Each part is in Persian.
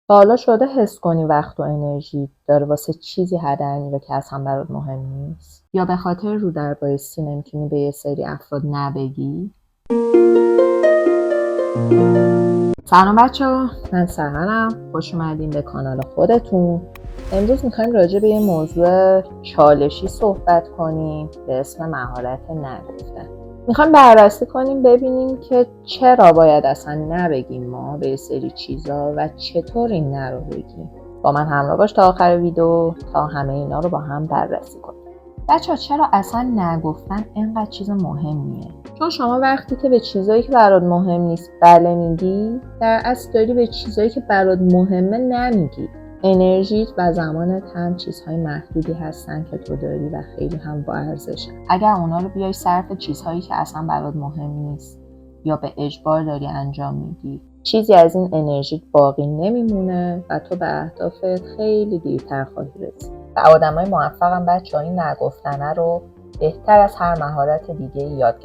تا حالا شده حس کنی وقت و انرژی داره واسه چیزی هدر میره که اصلا برات مهم نیست؟ یا به خاطر رو در بایستی نمیتونی به یه سری افراد نبگی؟ سلام بچه‌ها، من سحرم. خوش اومدین به کانال خودتون. امروز میخوایم راجع به یه موضوع چالشی صحبت کنیم به اسم مهارت نگفتن. میخوایم بررسی کنیم ببینیم که چرا باید اصلا نبگیم ما به یه سری چیزا و چطور این نه رو بگیم. با من همراه باش تا آخر ویدیو تا همه اینا رو با هم بررسی کنیم. بچه‌ها چرا اصلا نگفتن اینقدر چیز مهمیه؟ چون شما وقتی که به چیزایی که برات مهم نیست بله میگی، در اصل داری به چیزایی که برات مهمه نمیگی. انرژیت و زمانت هم چیزهای محدودی هستن که تو داری و خیلی هم با ارزشن. اگر اونا رو بیای صرف چیزهایی که اصلا برات مهم نیست یا به اجبار داری انجام میدی، چیزی از این انرژیت باقی نمیمونه و تو به اهدافت خیلی دیرتر خواهی رسید. و آدمای موفقم بچه‌ها این نگفتنه رو بهتر از هر مهارت دیگه یاد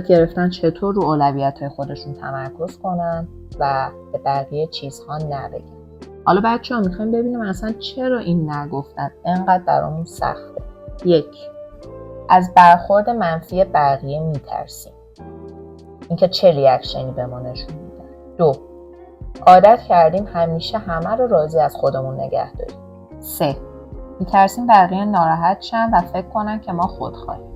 گرفتن چطور رو اولویت‌های خودشون تمرکز کنن و به بقیه چیزها نبگن. حالا بچه‌ها میخوایم ببینیم اصلا چرا این نگفتن اینقدر برامون سخته. 1. از برخورد منفی بقیه میترسیم. اینکه چه ریاکشنی به ما نشون میدن. 2. عادت کردیم همیشه همه رو راضی از خودمون نگه داریم. 3. میترسیم بقیه ناراحت شن و فکر کنن که ما خودخواهیم.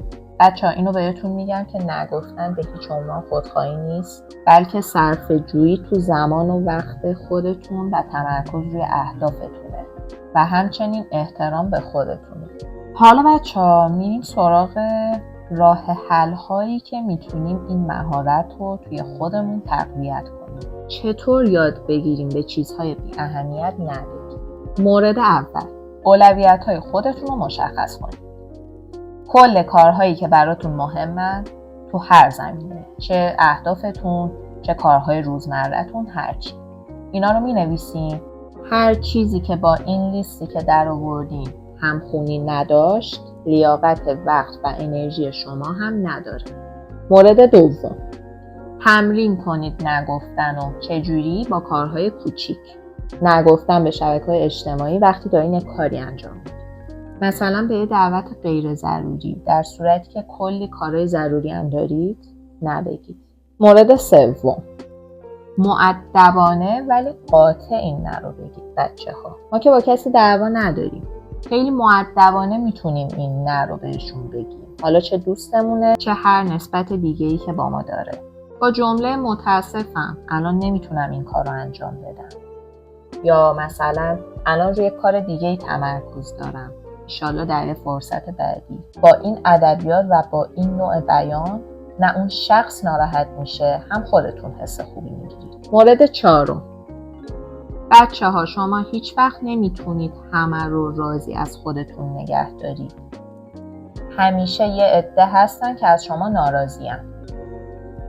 بچه‌ها اینو بهتون میگم که نگفتن به هیچ عنوان خودخواهی نیست، بلکه صرفه‌جویی تو زمان و وقت خودتون و تمرکز روی اهدافتونه و همچنین احترام به خودتونه. حالا بچه‌ها میریم سراغ راه حل هایی که میتونیم این مهارت رو توی خودمون تقویت کنیم. چطور یاد بگیریم به چیزهای بی اهمیت نبگیم؟ مورد اول، اولویت‌های خودتون رو مشخص کنید. کل کارهایی که براتون مهمن تو هر زمینه، چه اهدافتون، چه کارهای روزمره‌تون، هرچی. اینا رو می‌نویسین. هر چیزی که با این لیستی که در آوردین همخونی نداشت، لیاقت وقت و انرژی شما هم نداره. مورد دوم، تمرین کنید نگفتن و چجوری؟ با کارهای کوچیک. نگفتن به شبکه‌های اجتماعی وقتی دارین یک کاری انجام میدید. مثلا به یه دعوت غیر ضروری، در صورتی که کلی کارهای ضروری هم دارید نبگید. مورد سوم، مؤدبانه ولی قاطع این نه رو بگید. بچه‌ها ما که با کسی دعوا نداریم، خیلی مؤدبانه میتونیم این نه رو بهشون بگیم، حالا چه دوستمونه چه هر نسبت دیگه‌ای که با ما داره. با جمله متاسفم الان نمیتونم این کار رو انجام بدم، یا مثلا الان روی کار دیگه‌ای تمرکز دارم، انشالله در یه فرصت بعدی. با این ادبیات و با این نوع بیان نه اون شخص ناراحت میشه، هم خودتون حس خوبی میگیرید. مورد چهارم، بچه‌ها شما هیچ وقت نمیتونید همه رو راضی از خودتون نگه دارید. همیشه یه عده هستن که از شما ناراضی‌ان.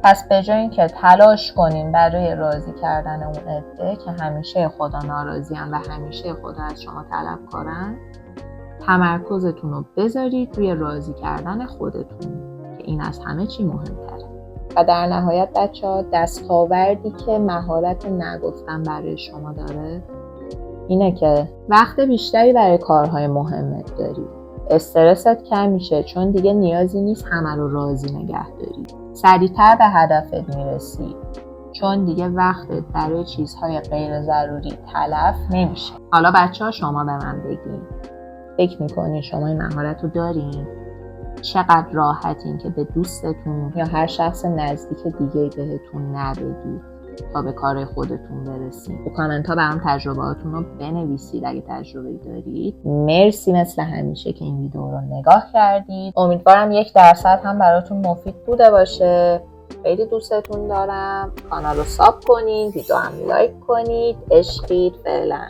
پس به جای اینکه تلاش کنین برای راضی کردن اون عده که همیشه خدا ناراضی‌ان و همیشه خدا از شما طلبکارن، تمرکزتون رو بذارید روی راضی کردن خودتون که این از همه چی مهمتره. و در نهایت بچه‌ها دستاوردی که مهارت نگفتن برای شما داره اینه که وقت بیشتری برای کارهای مهمت داری. استرست کم میشه چون دیگه نیازی نیست همه رو راضی نگه داری. سریعتر به هدفت میرسی چون دیگه وقتت برای چیزهای غیر ضروری تلف نمیشه. حالا بچه‌ها شما به من بگین، فکر میکنین شما این مهارت رو دارین؟ چقدر راحتین که به دوستتون یا هر شخص نزدیک دیگه بهتون نبگید تا به کار خودتون برسید؟ تو کامنت ها برام تجربهاتون رو بنویسید اگه تجربه‌ای دارید. مرسی مثل همیشه که این ویدیو رو نگاه کردید. امیدوارم 1% هم براتون مفید بوده باشه. خیلی دوستتون دارم. کانال رو ساب کنید، ویدیو هم لایک کنید. عشقید. فعلا.